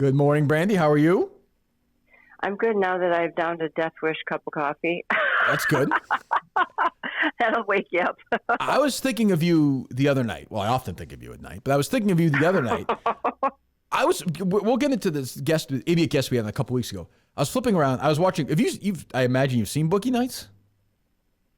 Good morning, Brandi. How are you? I'm good now that I've downed a Death Wish cup of coffee. That's good. That'll wake you up. I was thinking of you the other night. Well, I often think of you at night, but I was thinking of you the other night. We'll get into this idiot guest we had a couple weeks ago. I was flipping around. I was watching. I imagine you've seen Boogie Nights?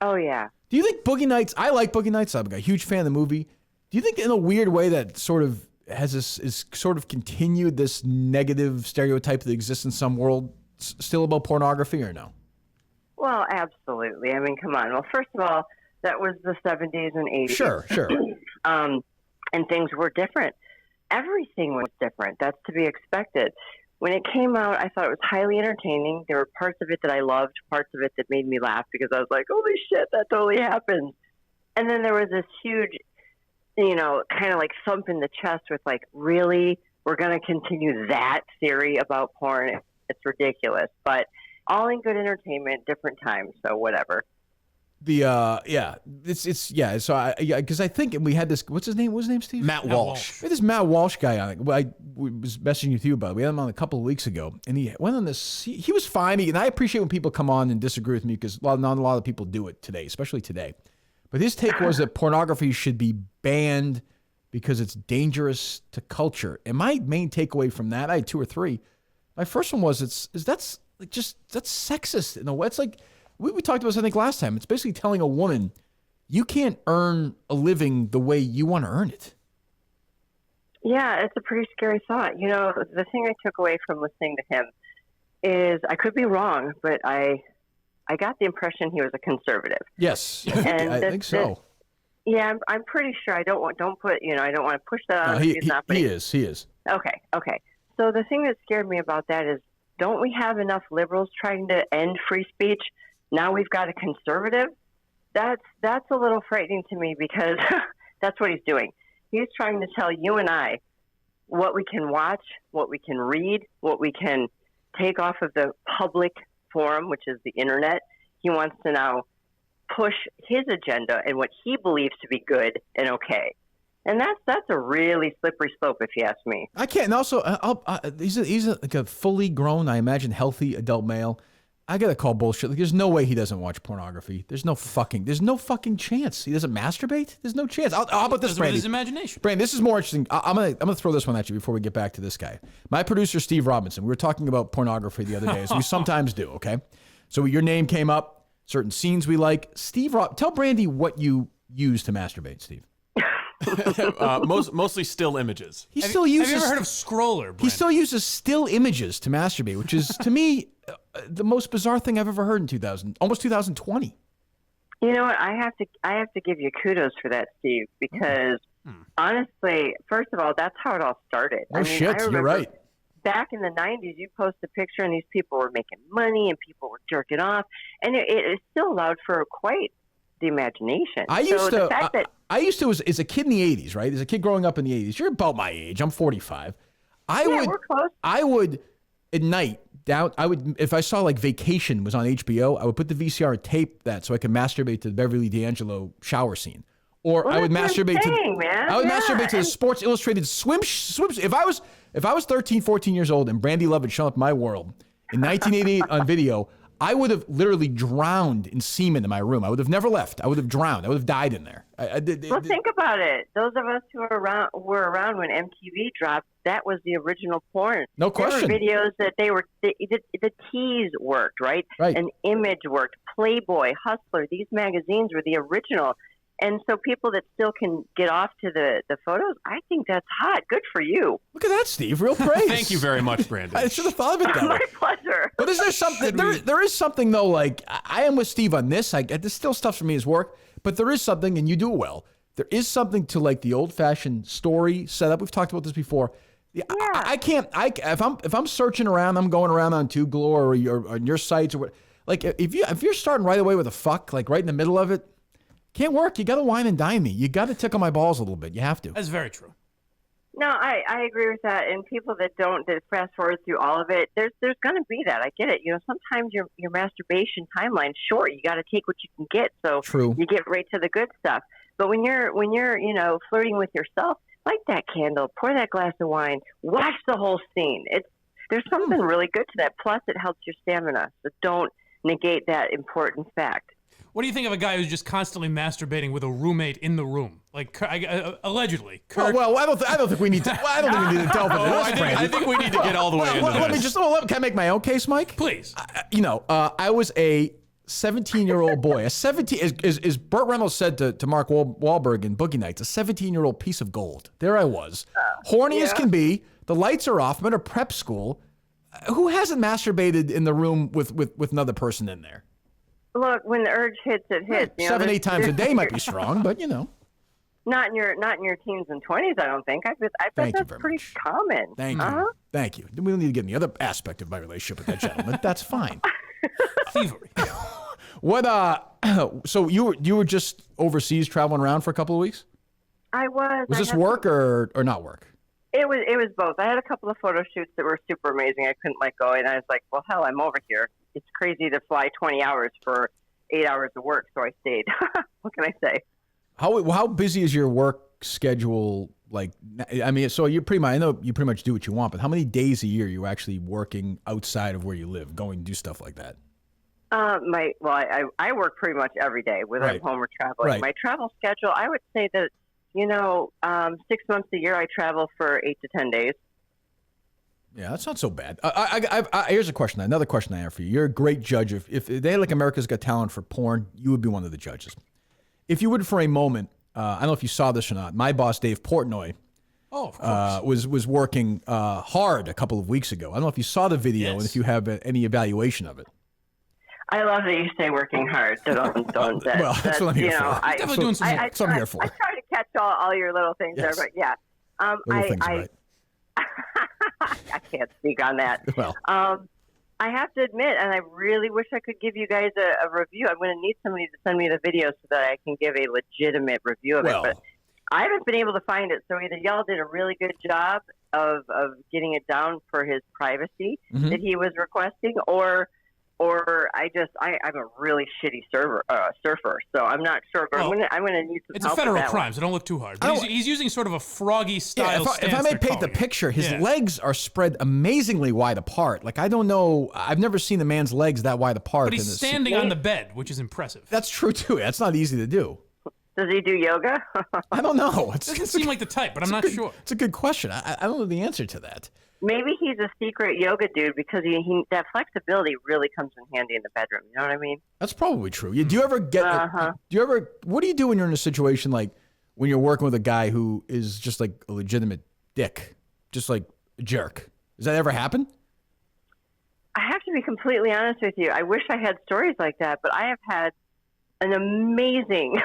Oh, yeah. Do you think Boogie Nights, I like Boogie Nights. I'm a huge fan of the movie. Do you think in a weird way that sort of is sort of continued this negative stereotype that exists in some world still about pornography or no? Well, absolutely. I mean, come on. Well, first of all, that was the 70s and 80s. Sure. And things were different. Everything was different. That's to be expected. When it came out, I thought it was highly entertaining. There were parts of it that I loved, parts of it that made me laugh because I was like, holy shit, that totally happened. And then there was this huge, kind of like thump in the chest with like, really? We're going to continue that theory about porn? It's ridiculous. But all in good entertainment, different times, so whatever. So because I think we had this. What's his name? What's his name, Steve? Matt Walsh. We had this Matt Walsh guy on it. I was messaging with you about it. We had him on a couple of weeks ago, and he went on this. He was fine, and I appreciate when people come on and disagree with me because not a lot of people do it today, especially today. But his take was that pornography should be banned because it's dangerous to culture. And my main takeaway from that, I had two or three. My first one was that's sexist in a way. It's like. We talked about this, I think, last time. It's basically telling a woman, you can't earn a living the way you want to earn it. Yeah, it's a pretty scary thought. The thing I took away from listening to him is, I could be wrong, but I got the impression he was a conservative. Yes, and I think so. Yeah, I'm pretty sure. I don't want to push that on him. He's not. He is. Okay. So the thing that scared me about that is, don't we have enough liberals trying to end free speech? Now we've got a conservative. That's a little frightening to me because that's what he's doing. He's trying to tell you and I what we can watch, what we can read, what we can take off of the public forum, which is the internet. He wants to now push his agenda and what he believes to be good and okay. And that's a really slippery slope, if you ask me. I can't. And also, he's like a fully grown, I imagine, healthy adult male. I gotta call bullshit. Like, there's no way he doesn't watch pornography. There's no fucking chance. He doesn't masturbate. There's no chance. How about this, Brandi? His imagination. Brandi, this is more interesting. I'm gonna throw this one at you before we get back to this guy. My producer, Steve Robinson. We were talking about pornography the other day, as we sometimes do. Okay, so your name came up. Certain scenes we like. Tell Brandi what you use to masturbate, Steve. Mostly still images. Have you ever heard of Scroller, Brandi? He still uses still images to masturbate, which is, to me, the most bizarre thing I've ever heard in almost 2020. You know what? I have to give you kudos for that, Steve, because honestly, first of all, that's how it all started. You're right. Back in the 90s, you post a picture and these people were making money and people were jerking off, and it still allowed for quite the imagination. I used to as a kid in the 80s, right? As a kid growing up in the 80s. You're about my age. I'm 45. We're close. I would at night if I saw like Vacation was on HBO, I would put the VCR tape that so I could masturbate to the Beverly D'Angelo shower scene. Or I would masturbate to the Sports Illustrated swim. If I was 13, 14 years old and Brandi Love had shown up in my world in 1988 on video, I would have literally drowned in semen in my room. I would have never left. I would have drowned. I would have died in there. Think about it. Those of us who were around when MTV dropped, that was the original porn. No question. There were videos that the tease worked, right? Right. An Image worked. Playboy, Hustler, these magazines were the original. And so people that still can get off to the photos, I think that's hot. Good for you. Look at that, Steve. Real praise. Thank you very much, Brandi. I should have thought of it that way. My pleasure. But is there something? There is something though. Like I am with Steve on this. There's still stuff for me as work, but there is something, and you do it well. There is something to like the old-fashioned story setup. We've talked about this before. Yeah. I can't. If I'm searching around, I'm going around on Tugalore or on your sites or what. Like if you're starting right away with a fuck, like right in the middle of it. Can't work. You got to wine and dine me. You got to tickle my balls a little bit. You have to. That's very true. No, I agree with that. And people that fast forward through all of it, there's going to be that. I get it. Sometimes your masturbation timeline's short. You got to take what you can get. So True. You get right to the good stuff. But when you're flirting with yourself, light that candle, pour that glass of wine, watch the whole scene. There's something really good to that. Plus, it helps your stamina. So don't negate that important fact. What do you think of a guy who's just constantly masturbating with a roommate in the room, like allegedly? Kirk. Well, I don't think we need to. Well, I don't think we need to delve into this, Brandi. I think we need to get all the way into Let me this. just. Can I make my own case, Mike? Please. I was a 17-year-old boy. As Burt Reynolds said to Mark Wahlberg in Boogie Nights, a 17-year-old piece of gold. There I was, horny as can be. The lights are off. I'm at a prep school. Who hasn't masturbated in the room with another person in there? Look, when the urge hits, it hits. 7-8 times a day might be strong, but not in your teens and 20s. I don't think. I bet that's pretty common. Thank you. We don't need to get in the other aspect of my relationship with that gentleman. That's fine. Thievery. What? So you were just overseas traveling around for a couple of weeks? I was. Was this work or not work? It was both. I had a couple of photo shoots that were super amazing. I couldn't let go, and I was like, well, hell, I'm over here. It's crazy to fly 20 hours for 8 hours of work, so I stayed. What can I say? How busy is your work schedule? Like, I mean, so I know you pretty much do what you want, but how many days a year are you actually working outside of where you live, going to do stuff like that? I work pretty much every day, whether I'm home or traveling. Right. My travel schedule, I would say that 6 months a year I travel for 8 to 10 days. Yeah, that's not so bad. Here's another question I have for you. You're a great judge. If they had like America's Got Talent for porn, you would be one of the judges. If you would, for a moment, I don't know if you saw this or not. My boss, Dave Portnoy, of course. was working hard a couple of weeks ago. I don't know if you saw the video and if you have any evaluation of it. I love that you say working hard. Don't. That's what I'm here for. Definitely doing some work. That's what I'm here for. I try to catch all your little things there, but yeah. Little things, right. I can't speak on that. Well, I have to admit, and I really wish I could give you guys a review. I'm going to need somebody to send me the video so that I can give a legitimate review of it. But I haven't been able to find it. So either y'all did a really good job of getting it down for his privacy that he was requesting, or I'm a really shitty surfer, so I'm not sure. But I'm gonna need some. It's help a federal with that crime, one. so don't look too hard. But he's using sort of a froggy style. If I may paint the picture, his legs are spread amazingly wide apart. Like, I don't know, I've never seen a man's legs that wide apart. But he's standing on the bed, which is impressive. That's true too. That's not easy to do. Does he do yoga? I don't know. It doesn't seem like the type, but I'm not sure. It's a good question. I don't know the answer to that. Maybe he's a secret yoga dude because he that flexibility really comes in handy in the bedroom. You know what I mean? That's probably true. Do you ever get? What do you do when you're in a situation like when you're working with a guy who is just like a legitimate dick, just like a jerk? Does that ever happen? I have to be completely honest with you. I wish I had stories like that, but I have had an amazing,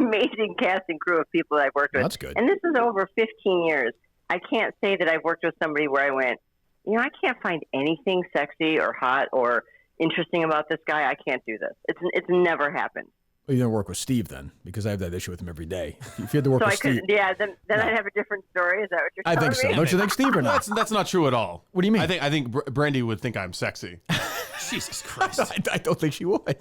amazing cast and crew of people that I've worked with. That's good. And this is over 15 years. I can't say that I've worked with somebody where I went, I can't find anything sexy or hot or interesting about this guy. I can't do this. It's never happened. Well, you don't work with Steve then, because I have that issue with him every day. If you had to work with Steve, then I'd have a different story. Is that what you're telling me? I think so. Don't you think, Steve, or not? That's not true at all. What do you mean? I think Brandi would think I'm sexy. Jesus Christ! I don't think she would.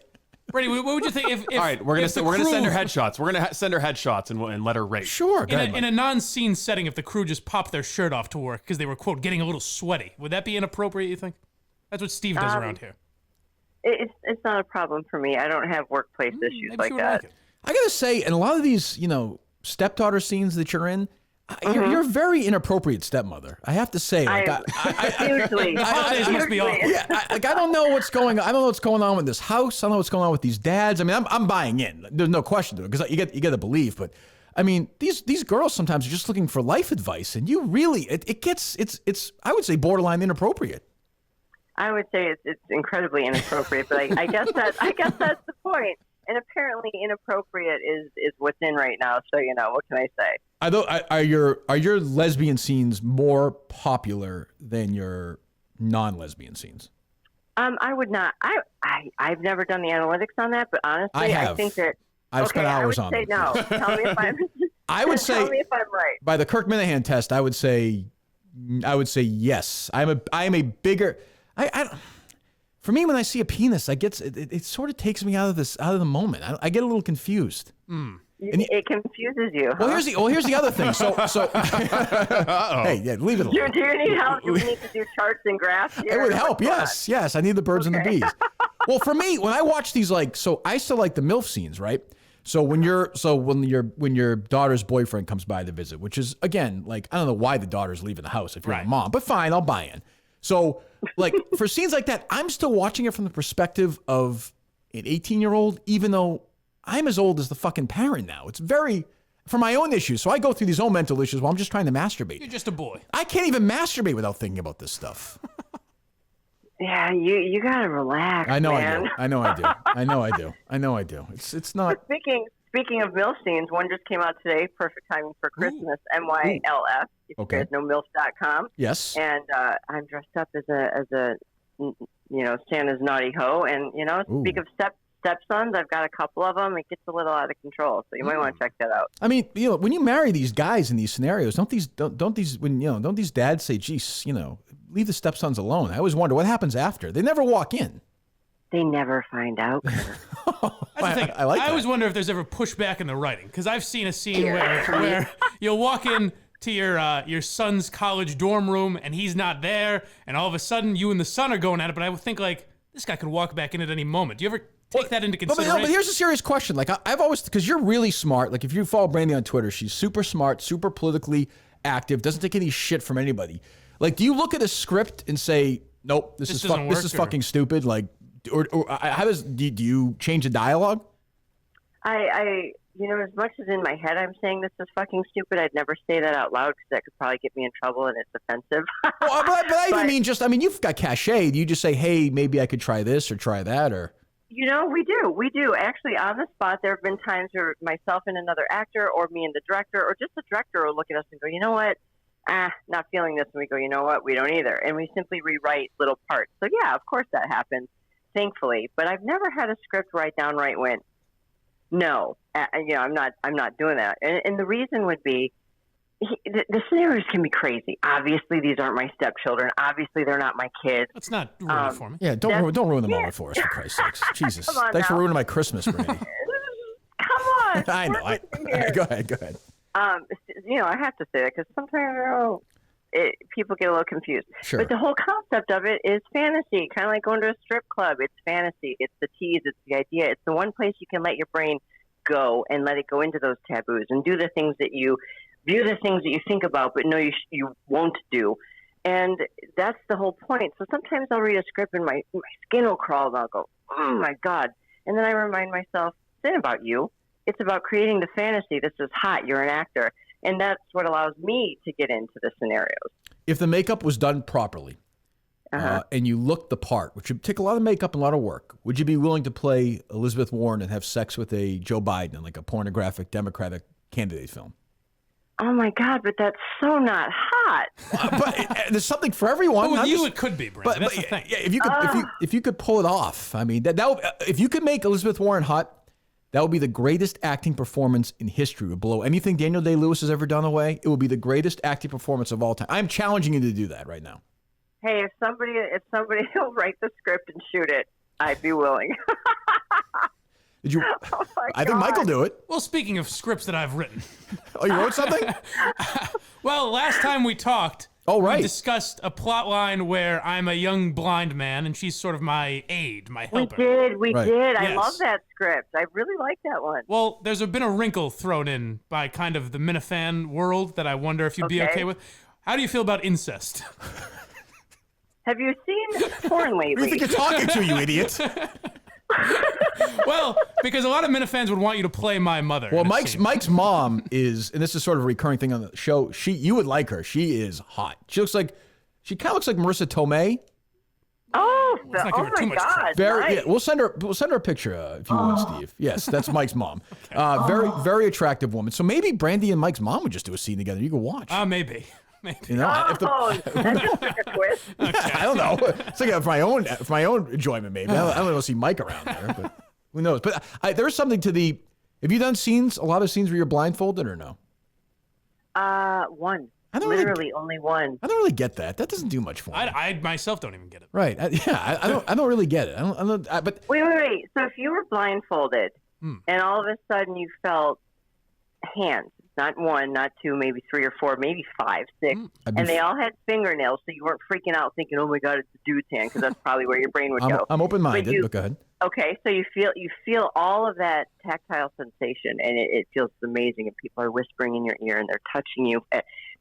Brandi, what would you think if all right, we're gonna send her headshots. We're gonna send her headshots and let her rate. Sure. In a non-scene setting, if the crew just popped their shirt off to work because they were quote getting a little sweaty, would that be inappropriate? You think? That's what Steve does around here. It's not a problem for me. I don't have workplace issues like that. Like I gotta say, in a lot of these, stepdaughter scenes that you're in, you're a very inappropriate stepmother. I have to say, Hugely. Holidays must be awful. Yeah, I don't know what's going on. I don't know what's going on with this house. I don't know what's going on with these dads. I mean, I'm buying in. There's no question to it because you get to believe. But I mean, these girls sometimes are just looking for life advice, and you really it's I would say borderline inappropriate. I would say it's incredibly inappropriate, but I guess that's the point. And apparently, inappropriate is what's in right now. So what can I say? Are your lesbian scenes more popular than your non-lesbian scenes? I would not. I've never done the analytics on that, but honestly, I think that I've spent hours on it. them. No, tell me if I'm. I would say. Tell me if I'm right. By the Kirk Minihane test, I would say yes. I am a bigger. For me, when I see a penis, it sort of takes me out of the moment. I get a little confused. Yeah, It confuses you. Well, here's the other thing. So hey, yeah, leave it alone. Do you need help? Do we need to do charts and graphs here? It would help. Yes. I need the birds and the bees. Well, for me, when I watch these, so I still like the MILF scenes, right? So when your daughter's boyfriend comes by to visit, which is, again, I don't know why the daughter's leaving the house if you're a mom, but fine, I'll buy in. So for scenes like that, I'm still watching it from the perspective of an 18-year-old, even though I'm as old as the fucking parent now. It's very, for my own issues. So I go through these own mental issues while I'm just trying to masturbate. You're just a boy. I can't even masturbate without thinking about this stuff. Yeah, you gotta relax. I know, man. I do. I do. It's not. Speaking of MILF scenes, one just came out today. Perfect timing for Christmas. MYLF. If you guys know MILF.com. Yes. And I'm dressed up as a Santa's naughty hoe. And speak of stepsons, I've got a couple of them. It gets a little out of control, so you might want to check that out. I mean, when you marry these guys in these scenarios, don't these dads say, "Geez, leave the stepsons alone"? I always wonder what happens after. They never walk in. They never find out. That's the thing. I always wonder if there's ever pushback in the writing, because I've seen a scene where you'll walk in to your son's college dorm room and he's not there, and all of a sudden you and the son are going at it. But I would think this guy could walk back in at any moment. Do you ever take that into consideration? But here's a serious question. I've always, because you're really smart. If you follow Brandi on Twitter, she's super smart, super politically active, doesn't take any shit from anybody. Do you look at a script and say, nope, this is fucking stupid? Or how do you change the dialogue? I as much as in my head I'm saying this is fucking stupid, I'd never say that out loud because that could probably get me in trouble and it's offensive. But I mean, you've got cachet. Do you just say, hey, maybe I could try this or try that, or? We do. Actually, on the spot, there have been times where myself and another actor, or me and the director, or just the director will look at us and go, you know what? Not feeling this. And we go, you know what? We don't either. And we simply rewrite little parts. So yeah, of course that happens, thankfully. But I've never had a script where I downright went, no, I'm not doing that. And the reason would be, the scenarios can be crazy. Obviously, these aren't my stepchildren. Obviously, they're not my kids. That's not ruin it for me. Yeah, don't ruin the moment for us, for Christ's sakes. Jesus. Thanks for ruining my Christmas, Brandi. Come on. I know. Go ahead. I have to say that because sometimes people get a little confused. Sure. But the whole concept of it is fantasy, kind of like going to a strip club. It's fantasy. It's the tease. It's the idea. It's the one place you can let your brain go and let it go into those taboos and do the things that you view, the things that you think about, but no, you won't do. And that's the whole point. So sometimes I'll read a script and my skin will crawl and I'll go, oh my God. And then I remind myself, it's not about you. It's about creating the fantasy. This is hot. You're an actor. And that's what allows me to get into the scenarios. If the makeup was done properly and you looked the part, which would take a lot of makeup and a lot of work, would you be willing to play Elizabeth Warren and have sex with a Joe Biden in a pornographic Democratic candidate film? Oh my God, but that's so not hot. But there's something for everyone. Well, with you, it could be, Brandi. That's the thing. Yeah, if you could pull it off, I mean, if you could make Elizabeth Warren hot, that would be the greatest acting performance in history. It would blow anything Daniel Day-Lewis has ever done away. It would be the greatest acting performance of all time. I'm challenging you to do that right now. Hey, if somebody will write the script and shoot it, I'd be willing. Did you? Oh I think Mike will do it. Well, speaking of scripts that I've written. Oh, you wrote something? Well, last time we talked, right. We discussed a plot line where I'm a young blind man and she's sort of my aide, my helper. We did. I love that script. I really like that one. Well, there's been a wrinkle thrown in by kind of the Minihane world that I wonder if you'd be okay with. How do you feel about incest? Have you seen porn lately? Who do you think you're talking to, you idiot? Well, because a lot of Minifans would want you to play my mother. Well, Mike's mom is, and this is sort of a recurring thing on the show. You would like her. She is hot. She kind of looks like Marissa Tomei. Oh, my God! Nice. Yeah, we'll send her a picture if you want, Steve. Yes, that's Mike's mom. Okay. Very attractive woman. So maybe Brandi and Mike's mom would just do a scene together. You could watch. Maybe. You know, that's just like a twist. Okay. I don't know. It's like for my own enjoyment, maybe. I don't want to see Mike around there, but who knows? But there's something to the. Have you done a lot of scenes where you're blindfolded or no? One. Literally only one. I don't really get that. That doesn't do much for me. I myself don't even get it. Right? I don't really get it. But wait. So if you were blindfolded and all of a sudden you felt hands. Not one, not two, maybe 3 or 4, maybe 5, 6. And they all had fingernails, so you weren't freaking out thinking, oh, my God, it's a dude's hand, because that's probably where your brain would go. I'm open-minded, but go ahead. Okay, so you feel all of that tactile sensation, and it feels amazing, and people are whispering in your ear, and they're touching you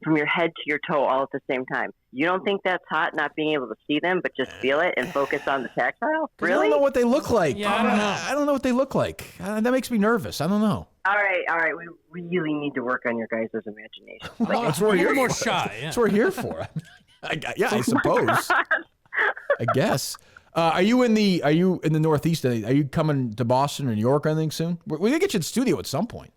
from your head to your toe all at the same time. You don't think that's hot, not being able to see them, but just feel it and focus on the tactile? Really? I don't know what they look like. Yeah, I don't know. I don't know what they look like. That makes me nervous. I don't know. All right. We really need to work on your guys' imagination. Well, that's what we're here more for. shy. Yeah. That's what we're here for. I suppose. I guess. Are you in the Northeast? Are you coming to Boston or New York or anything soon? We're gonna get you in the studio at some point.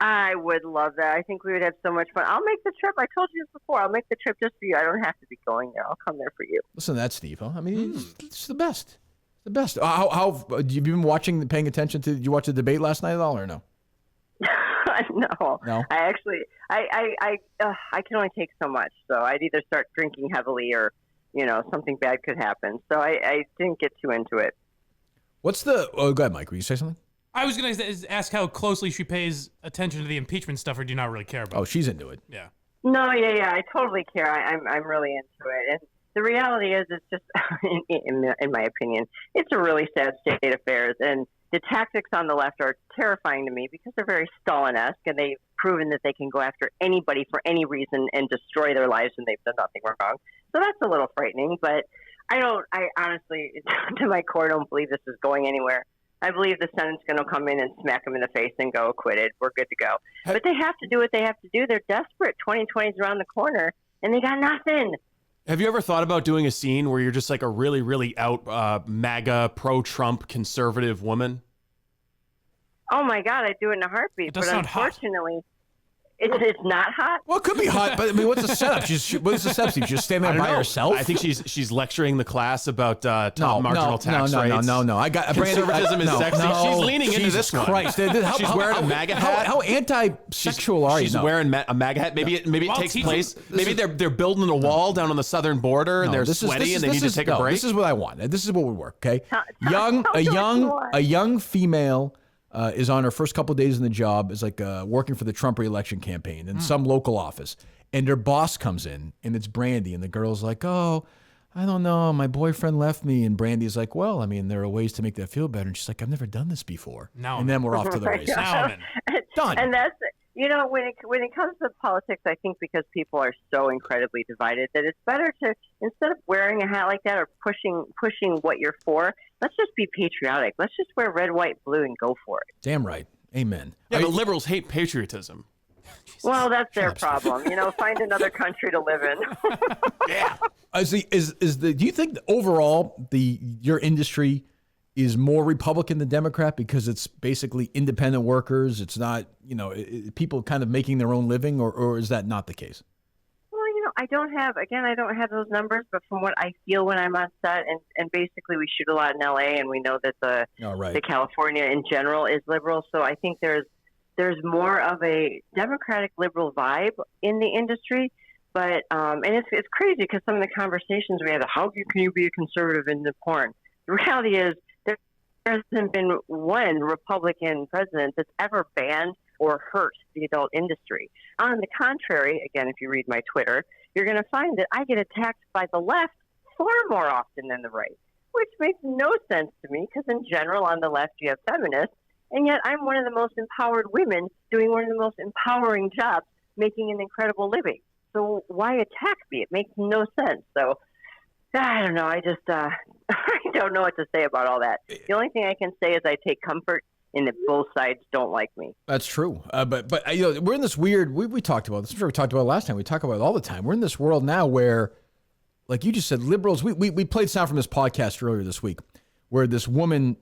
I would love that. I think we would have so much fun. I'll make the trip. I told you this before. I'll make the trip just for you. I don't have to be going there. I'll come there for you. Listen to that, Steve. Huh? I mean, it's the best. The best. How have you been paying attention to? Did you watch the debate last night at all, or no? No. No. I can only take so much. So I'd either start drinking heavily or, something bad could happen. So I didn't get too into it. Go ahead, Mike. Will you say something? I was going to ask how closely she pays attention to the impeachment stuff, or do you not really care about it? Oh, she's into it. Yeah. No, yeah. I totally care. I'm really into it. And the reality is, it's just, in my opinion, it's a really sad state of affairs. And the tactics on the left are terrifying to me because they're very Stalin-esque, and they've proven that they can go after anybody for any reason and destroy their lives, and they've done nothing wrong. So that's a little frightening, but I honestly, to my core, don't believe this is going anywhere. I believe the Senate's going to come in and smack them in the face and go, acquitted. We're good to go. But they have to do what they have to do. They're desperate. 2020 is around the corner, and they got nothing. Have you ever thought about doing a scene where you're just like a really, really out MAGA, pro-Trump conservative woman? Oh, my God, I'd do it in a heartbeat. It does but sound unfortunately, it's not hot. Well, it could be hot, but I mean, what's the setup? What's the setup? She's just standing there by herself? I think she's lecturing the class about top marginal tax rates. No. I got conservatism is sexy. She's leaning into this one. Christ. She's wearing a MAGA hat. How anti-sexual are you? She's wearing a MAGA hat. Maybe it takes place. Maybe they're building a wall down on the southern border, and they're sweaty, and they need to take a break. This is what I want. This is what would work. Okay, a young female. Is on her first couple of days in the job, is like working for the Trump re-election campaign in some local office. And her boss comes in, and it's Brandi, and the girl's like, oh, I don't know, my boyfriend left me. And Brandy's like, well, I mean, there are ways to make that feel better. And she's like, I've never done this before. And then we're off to the races. Done. And that's, when it comes to politics, I think because people are so incredibly divided that it's better to, instead of wearing a hat like that or pushing what you're for, let's just be patriotic. Let's just wear red, white, blue and go for it. Damn right. Amen. Yeah, but liberals hate patriotism. Well, that's their problem. Find another country to live in. Yeah. Do you think that overall your industry is more Republican than Democrat because it's basically independent workers? It's not, people kind of making their own living, or is that not the case? Well, I don't have those numbers, but from what I feel when I'm on set, and basically we shoot a lot in LA, and we know that the California in general is liberal. So I think there's more of a Democratic liberal vibe in the industry. But and it's crazy because some of the conversations we have, how can you be a conservative in the porn? The reality is there hasn't been one Republican president that's ever banned or hurt the adult industry. On the contrary, again, if you read my Twitter, you're going to find that I get attacked by the left far more often than the right, which makes no sense to me because in general on the left you have feminists, and yet I'm one of the most empowered women doing one of the most empowering jobs, making an incredible living. So why attack me? It makes no sense. So I don't know. I just I don't know what to say about all that. The only thing I can say is I take comfort in that both sides don't like me. That's true. But we're in this weird. We talked about this. I'm sure we talked about it last time. We talk about it all the time. We're in this world now where, like you just said, liberals. We played sound from this podcast earlier this week where this woman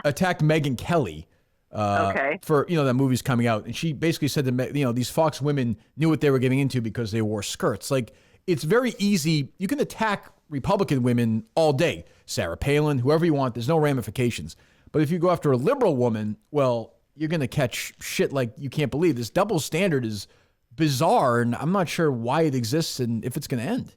attacked Megyn Kelly. For that movie's coming out, and she basically said that these Fox women knew what they were getting into because they wore skirts. Like, it's very easy. You can attack Republican women all day, Sarah Palin, whoever you want. There's no ramifications. But if you go after a liberal woman, well, you're going to catch shit like you can't believe. This double standard is bizarre, and I'm not sure why it exists and if it's going to end.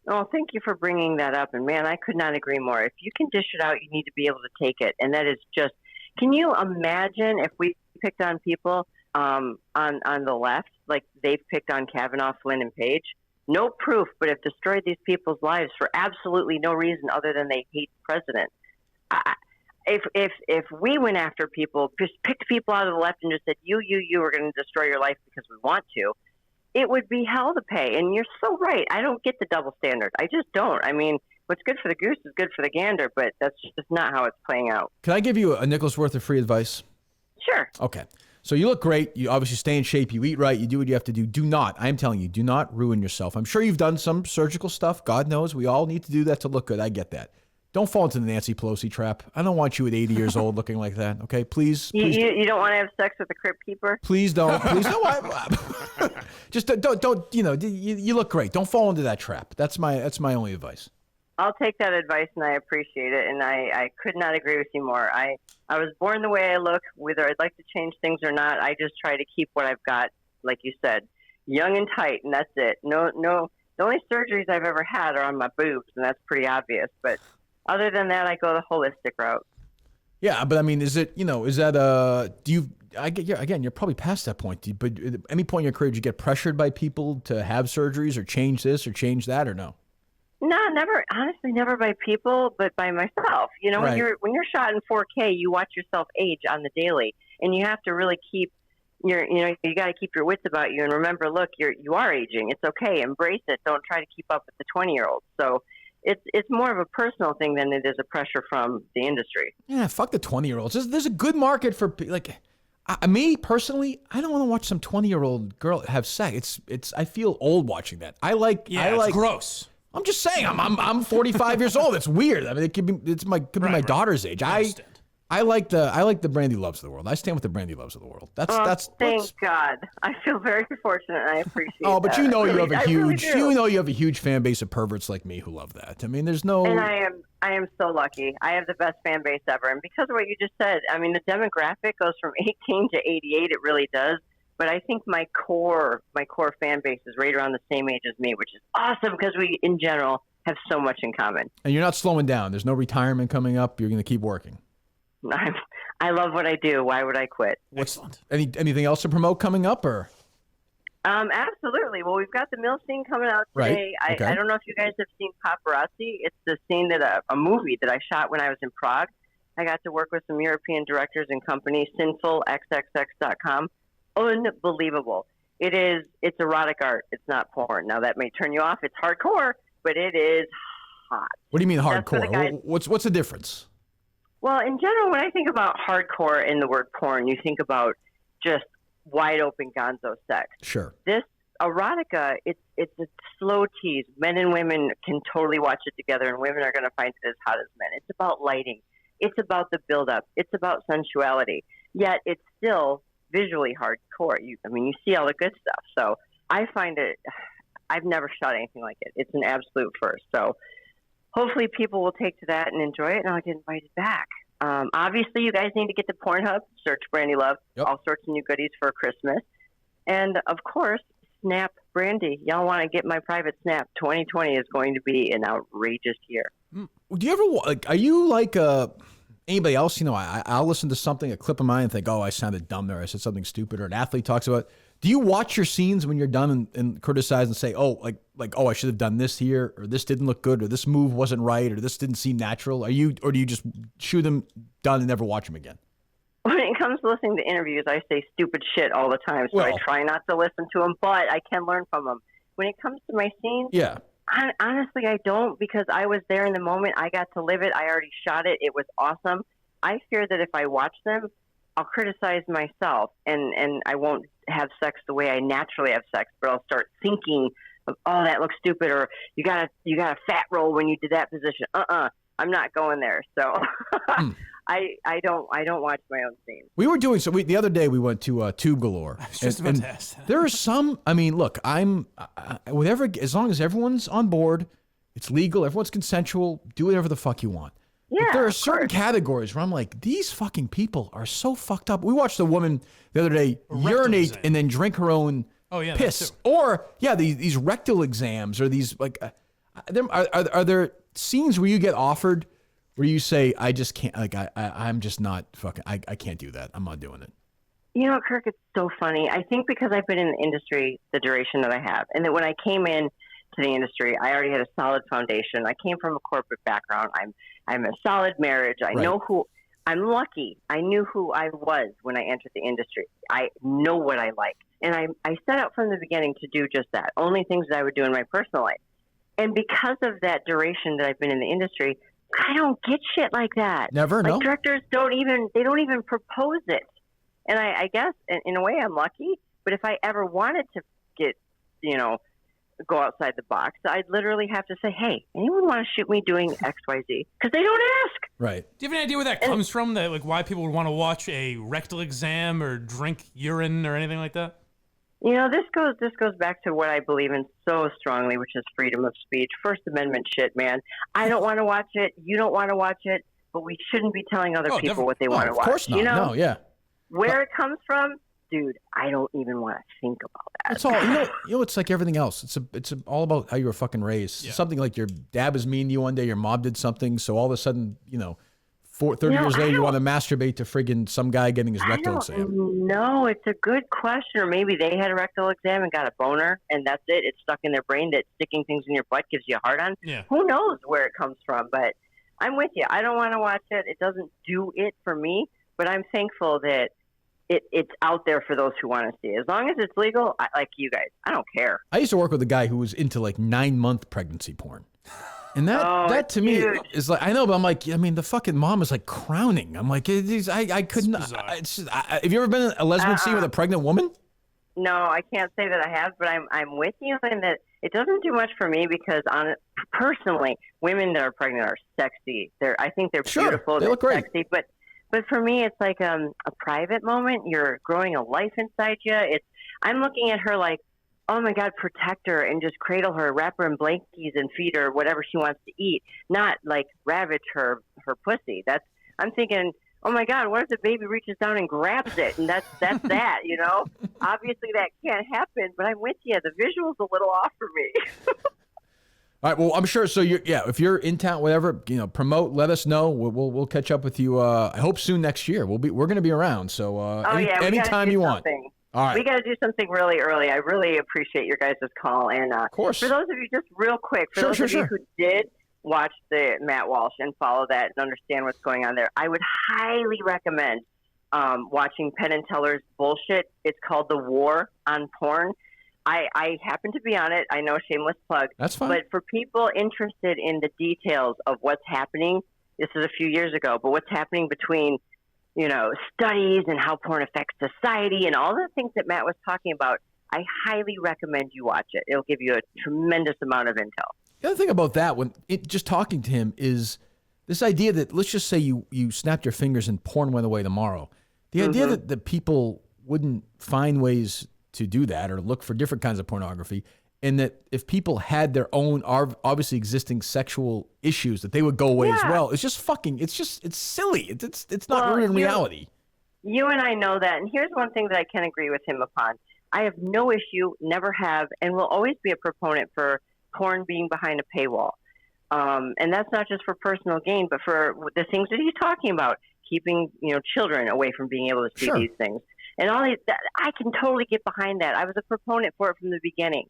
Oh, thank you for bringing that up. And man, I could not agree more. If you can dish it out, you need to be able to take it, and that is just. Can you imagine if we picked on people on the left, like they've picked on Kavanaugh, Flynn, and Page. No proof, but have destroyed these people's lives for absolutely no reason other than they hate the president. If we went after people, just picked people out of the left and just said, you are going to destroy your life because we want to, it would be hell to pay. And you're so right. I don't get the double standard. I just don't. I mean, what's good for the goose is good for the gander, but that's just not how it's playing out. Can I give you a nickel's worth of free advice? Sure. Okay. So you look great. You obviously stay in shape. You eat right. You do what you have to do. Do not, I'm telling you, do not ruin yourself. I'm sure you've done some surgical stuff. God knows we all need to do that to look good. I get that. Don't fall into the Nancy Pelosi trap. I don't want you at 80 years old looking like that. Okay, please. You don't want to have sex with the crypt keeper? Please don't. Please don't. Just don't. You know, you look great. Don't fall into that trap. That's my only advice. I'll take that advice, and I appreciate it. And I could not agree with you more. I was born the way I look. Whether I'd like to change things or not, I just try to keep what I've got, like you said, young and tight, and that's it. No. The only surgeries I've ever had are on my boobs, and that's pretty obvious. But other than that, I go the holistic route. Yeah, but I mean, is that, do you, again, you're probably past that point, but at any point in your career, did you get pressured by people to have surgeries or change this or change that, or no? No, never. Honestly, never by people, but by myself. You know, right. when you're shot in 4K, you watch yourself age on the daily, and you have to really keep you got to keep your wits about you and remember, look, you are aging. It's okay. Embrace it. Don't try to keep up with the 20-year-olds. So it's more of a personal thing than it is a pressure from the industry. Yeah, fuck the 20-year-olds. There's a good market for me personally. I don't want to watch some 20-year-old girl have sex. I feel old watching that. It's gross. I'm just saying. I'm 45 years old. It's weird. I mean, it could be my daughter's age. I like the Brandi Loves of the world. I stand with the Brandi Loves of the world. Thank God. I feel very fortunate. And I appreciate. Oh, but that. you have a huge fan base of perverts like me who love that. I mean, there's no. And I am so lucky. I have the best fan base ever, and because of what you just said, I mean, the demographic goes from 18 to 88. It really does. But I think my core fan base is right around the same age as me, which is awesome because we, in general, have so much in common. And you're not slowing down. There's no retirement coming up. You're going to keep working. I love what I do. Why would I quit? Excellent. Anything else to promote coming up, or? Absolutely. Well, we've got the MILF scene coming out today. Right. Okay. I don't know if you guys have seen Paparazzi. It's the scene that a movie that I shot when I was in Prague. I got to work with some European directors and companies, sinfulxxx.com. Unbelievable. It's erotic art. It's not porn. Now that may turn you off. It's hardcore, but it is hot. What do you mean hardcore? What's the difference? Well, in general, when I think about hardcore and the word porn, you think about just wide open gonzo sex. Sure. This erotica, it's a slow tease. Men and women can totally watch it together, and women are going to find it as hot as men. It's about lighting. It's about the buildup. It's about sensuality. Yet it's still visually hardcore. You see all the good stuff. So I find it. I've never shot anything like it. It's an absolute first. So hopefully people will take to that and enjoy it, and I'll get invited back. Obviously, you guys need to get to Pornhub, search Brandi Love, all sorts of new goodies for Christmas. And, of course, Snap Brandi. Y'all want to get my private Snap. 2020 is going to be an outrageous year. Do you ever, are you like anybody else? I'll listen to something, a clip of mine, and think, oh, I sounded dumb there. I said something stupid, or an athlete talks about it. Do you watch your scenes when you're done and criticize and say, oh, oh, I should have done this here, or this didn't look good, or this move wasn't right, or this didn't seem natural? Or do you just shoot them done and never watch them again? When it comes to listening to interviews, I say stupid shit all the time, so I try not to listen to them, but I can learn from them. When it comes to my scenes, honestly, I don't, because I was there in the moment. I got to live it. I already shot it. It was awesome. I fear that if I watch them, I'll criticize myself, and I won't have sex the way I naturally have sex, but I'll start thinking of, oh, that looks stupid, or you got a fat roll when you did that position. I'm not going there. So I don't watch my own scenes. We were doing the other day. We went to Tube Galore. I was just about to ask that. There are some. I mean, look, whatever. As long as everyone's on board, it's legal. Everyone's consensual. Do whatever the fuck you want. Yeah, but there are certain categories where I'm like, these fucking people are so fucked up. We watched a woman the other day urinate and then drink her own piss. Or, these rectal exams, or these, are there scenes where you get offered where you say, I just can't, I'm just not fucking, I can't do that. I'm not doing it. You know, Kirk, it's so funny. I think because I've been in the industry the duration that I have, and that when I came in to the industry, I already had a solid foundation. I came from a corporate background. I'm a solid marriage. I know who. I'm lucky. I knew who I was when I entered the industry. I know what I like, and I set out from the beginning to do just that. Only things that I would do in my personal life, and because of that duration that I've been in the industry, I don't get shit like that. Never. Like no. Directors don't even propose it. And I guess in a way I'm lucky, but if I ever wanted to get, go outside the box, I'd literally have to say, hey, anyone want to shoot me doing X, Y, Z? Because they don't ask. Right. Do you have any idea where that comes from? That like why people would want to watch a rectal exam or drink urine or anything like that? This goes back to what I believe in so strongly, which is freedom of speech. First Amendment shit, man. I don't want to watch it. You don't want to watch it, but we shouldn't be telling other people what they want to watch. Of course not. No, yeah. Where it comes from, dude, I don't even want to think about that. It's all, it's like everything else. It's all about how you were fucking raised. Yeah. Something like your dad was mean to you one day, your mom did something, so all of a sudden, 30 years later, you want to masturbate to friggin' some guy getting his rectal exam. No, it's a good question. Or maybe they had a rectal exam and got a boner, and that's it. It's stuck in their brain that sticking things in your butt gives you a hard on. Yeah. Who knows where it comes from? But I'm with you. I don't want to watch it. It doesn't do it for me, but I'm thankful that it's out there for those who want to see it. As long as it's legal, like you guys, I don't care. I used to work with a guy who was into like 9-month pregnancy porn. And that to me is like, I know, but I'm like, the fucking mom is like crowning. I'm like, I couldn't. Have you ever been in a lesbian scene with a pregnant woman? No, I can't say that I have, but I'm with you in that it doesn't do much for me because personally, women that are pregnant are sexy. I think they're beautiful. They look great. Sexy, but for me, it's like a private moment. You're growing a life inside you. I'm looking at her like, oh my God, protect her and just cradle her, wrap her in blankies and feed her whatever she wants to eat, not like ravage her pussy. I'm thinking, oh my God, what if the baby reaches down and grabs it? And that's that, Obviously that can't happen, but I'm with you. The visual's a little off for me. All right. Well, I'm sure. So if you're in town, whatever, promote. Let us know. We'll catch up with you. I hope soon next year. We're going to be around. So anytime you want. All right. We got to do something really early. I really appreciate your guys' call. And of course, for those of you, just real quick, for those of you who did watch the Matt Walsh and follow that and understand what's going on there, I would highly recommend watching Penn and Teller's bullshit. It's called The War on Porn. I happen to be on it. I know, shameless plug. That's fine. But for people interested in the details of what's happening, this is a few years ago, but what's happening between, studies and how porn affects society and all the things that Matt was talking about, I highly recommend you watch it. It'll give you a tremendous amount of intel. The other thing about that, just talking to him, is this idea that, let's just say you snapped your fingers and porn went away tomorrow. The idea that people wouldn't find ways to do that or look for different kinds of pornography, and that if people had their own obviously existing sexual issues, that they would go away as well. It's just it's silly. It's not real in reality. You and I know that. And here's one thing that I can agree with him upon. I have no issue, never have, and will always be a proponent for porn being behind a paywall. And that's not just for personal gain, but for the things that he's talking about, keeping children away from being able to see these things. And all these, I can totally get behind that. I was a proponent for it from the beginning.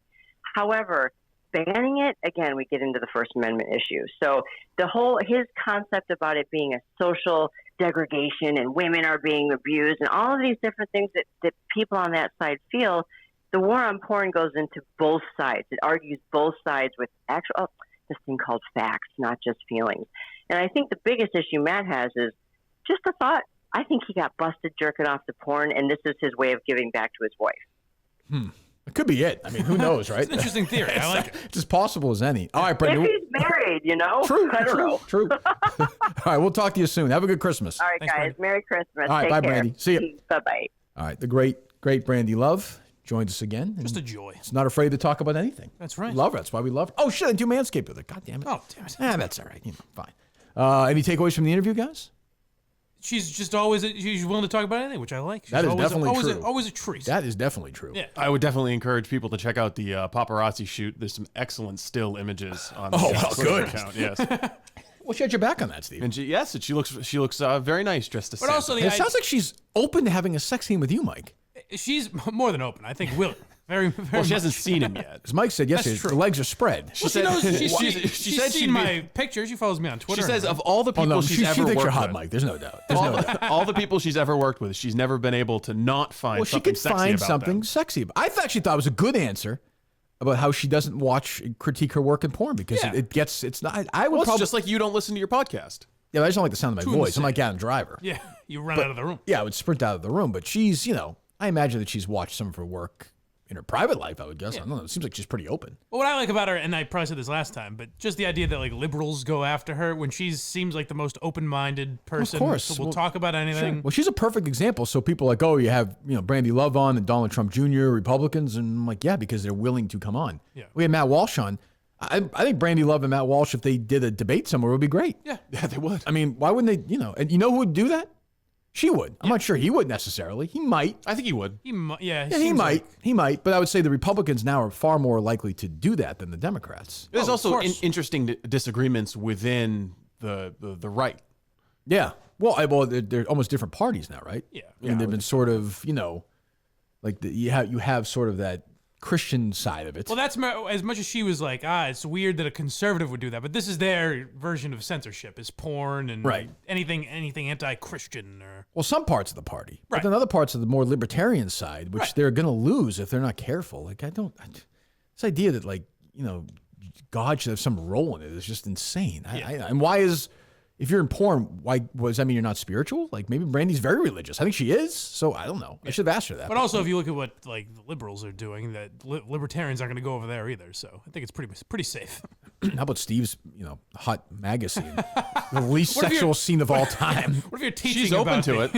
However, banning it, again, we get into the First Amendment issue. So his concept about it being a social degradation and women are being abused and all of these different things that people on that side feel, the war on porn goes into both sides. It argues both sides with this thing called facts, not just feelings. And I think the biggest issue Matt has is just a thought. I think he got busted jerking off to porn, and this is his way of giving back to his wife. It could be it. I mean, who knows, right? It's an interesting theory. I like it. It's as possible as any. All right, Brandi. If he's married, True. All right, we'll talk to you soon. Have a good Christmas. All right, Thanks, guys. Brandi. Merry Christmas. All right, Take bye, care. Brandi. See you. Bye-bye. All right, the great Brandi Love joins us again. Just a joy. It's not afraid to talk about anything. That's right. We love her. That's why we love her. Oh, shit, I do Manscaped with her. God damn it. Oh, damn it. That's all right. Fine. Any takeaways from the interview, guys? She's just always she's willing to talk about anything, which I like. That is definitely true. Always a treat. That is definitely true. Yeah. I would definitely encourage people to check out the paparazzi shoot. There's some excellent still images on the Twitter account. Yes. Well, she had your back on that, Steve. And she looks very nice dressed as Santa. Also, it sounds like she's open to having a sex scene with you, Mike. She's more than open. I think willing. Very, very well, she much. hasn't seen him yet. As Mike said yesterday, the legs are spread. She said seen my picture. She follows me on Twitter. She says of all the people she's ever she thinks worked you're hot, with, Mike. There's no doubt. There's no doubt. All the people she's ever worked with, she's never been able to not find something sexy about them. Well, she could find something sexy. I actually thought it was a good answer about how she doesn't critique her work in porn because it's not. I would probably just like you don't listen to your podcast. Yeah, I just don't like the sound of my voice. I'm like Adam Driver. Yeah, you run out of the room. Yeah, I would sprint out of the room. But she's, I imagine that she's watched some of her work in her private life, I would guess. Yeah. I don't know. It seems like she's pretty open. Well, what I like about her, and I probably said this last time, but just the idea that like liberals go after her when she seems like the most open-minded person. Of course. So we'll talk about anything. Sure. Well, she's a perfect example. So people are like, oh, you have, Brandi Love on and Donald Trump Jr., Republicans. And I'm like, yeah, because they're willing to come on. Yeah. We had Matt Walsh on. I think Brandi Love and Matt Walsh, if they did a debate somewhere, would be great. Yeah, they would. I mean, why wouldn't they, and you know who would do that? She would. I'm not sure he would necessarily. He might. I think he would. He might. He might. But I would say the Republicans now are far more likely to do that than the Democrats. There's also interesting disagreements within the right. Yeah. Well, they're almost different parties now, right? Yeah. I mean, they've been sort of, like you have sort of that Christian side of it. Well, that's as much as she was like, it's weird that a conservative would do that, but this is their version of censorship: is porn and anything anti-Christian or. Well, some parts of the party, right. But then other parts of the more libertarian side, which they're going to lose if they're not careful. Like this idea that God should have some role in it is just insane. Yeah. And why is? If you're in porn, why does that mean you're not spiritual? Like maybe Brandy's very religious. I think she is. So I don't know. I should have asked her that. But also, if you look at what the liberals are doing, that libertarians aren't going to go over there either. So I think it's pretty safe. How about Steve's hot MAGA scene, the least sexual scene of all time? What if you're teaching? She's open to it.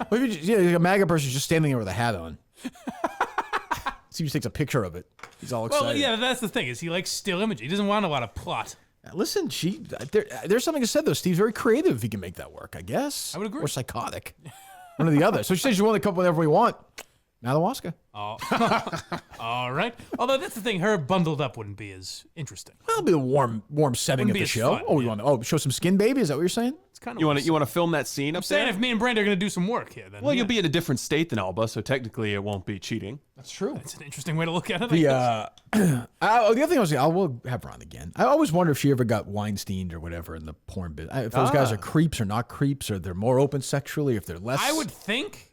What if a MAGA person's just standing there with a hat on? Steve takes a picture of it. He's all excited. Well, yeah, that's the thing is he likes still image. He doesn't want a lot of plot. Listen, there's something to said though. Steve's very creative if he can make that work, I guess. I would agree. Or psychotic. One or the other. So she says she's willing to come whenever we want. Ayahuasca. Oh. All right. Although that's the thing, her bundled up wouldn't be as interesting. Well, it'll be a warm setting of the show. Fun, you want to show some skin, baby? Is that what you're saying? It's kind of you want to film that scene up there? I'm saying if me and Brandi are going to do some work here, then you'll be in a different state than Alba, so technically it won't be cheating. That's true. That's an interesting way to look at it. The other thing I will have her on again. I always wonder if she ever got Weinsteined or whatever in the porn business. If those guys are creeps or not creeps, or they're more open sexually, if they're less. I would think.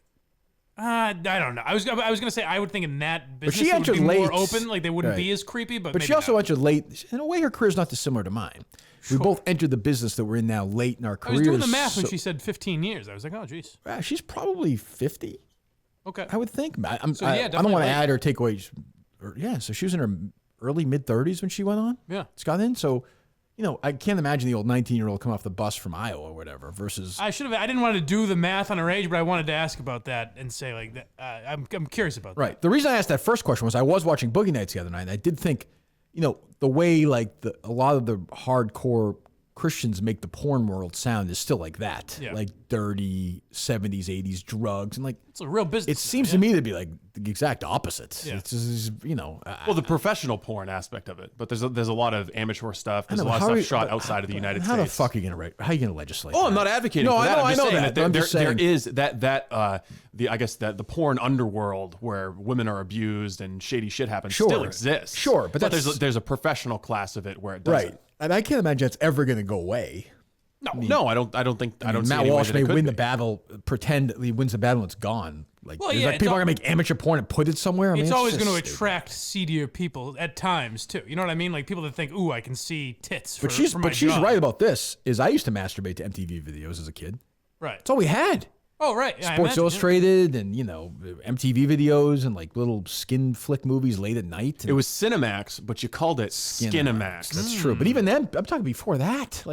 I don't know. I was gonna say I would think in that business she it would be late. more open, like they wouldn't be as creepy. But she also entered late. In a way, her career is not dissimilar to mine. Sure. We both entered the business that we're in now late in our careers. I was doing the math when she said 15 years. I was like, oh, geez. She's probably 50. Okay. I would think. I don't want to add or take away. So she was in her early mid-30s when she went on. Yeah. Got in. So, I can't imagine the old 19-year-old come off the bus from Iowa or whatever versus. I didn't want to do the math on her age, but I wanted to ask about that and say like that. I'm curious about that. Right. The reason I asked that first question was I was watching Boogie Nights the other night, and I did think, the way like a lot of the hardcore Christians make the porn world sound is still like that, like dirty 70s, 80s drugs, and like it's a real business. It seems to me to be like the exact opposite. Yeah. It's just, well, the professional porn aspect of it, but there's a lot of amateur stuff. There's a lot of stuff shot outside of the United States. How the fuck are you gonna legislate? I'm not advocating. No, for that. I know that. There is I guess that the porn underworld where women are abused and shady shit happens still exists. Sure, but there's a professional class of it where it doesn't. Right. And I can't imagine it's ever going to go away. No, I don't think. I don't see Matt Walsh may win the battle, pretend that he wins the battle and it's gone. People are going to make amateur porn and put it somewhere. It's always going to attract seedier people at times too. You know what I mean? Like people that think, "Ooh, I can see tits." But she's right about this. Is I used to masturbate to MTV videos as a kid. Right. That's all we had. Oh, right. Yeah, Sports Illustrated and, MTV videos and like little skin flick movies late at night. It was Cinemax, but you called it Skinemax. That's true. But even then, I'm talking before that,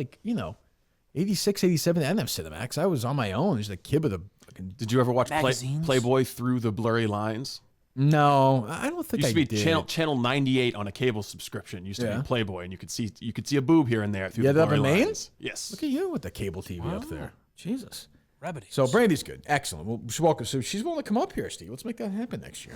86, 87, I didn't have Cinemax. I was on my own. Just a kid with a fucking... Did you ever watch Playboy Through the Blurry Lines? No, I don't think I did. Used to be channel 98 on a cable subscription. Used to be Playboy, and you could see a boob here and there through the blurry lines. Yes. Look at you with the cable TV up there. Jesus. Rabbit. So Brandy's good. Excellent. Well, she's welcome. So she's willing to come up here, Steve. Let's make that happen next year.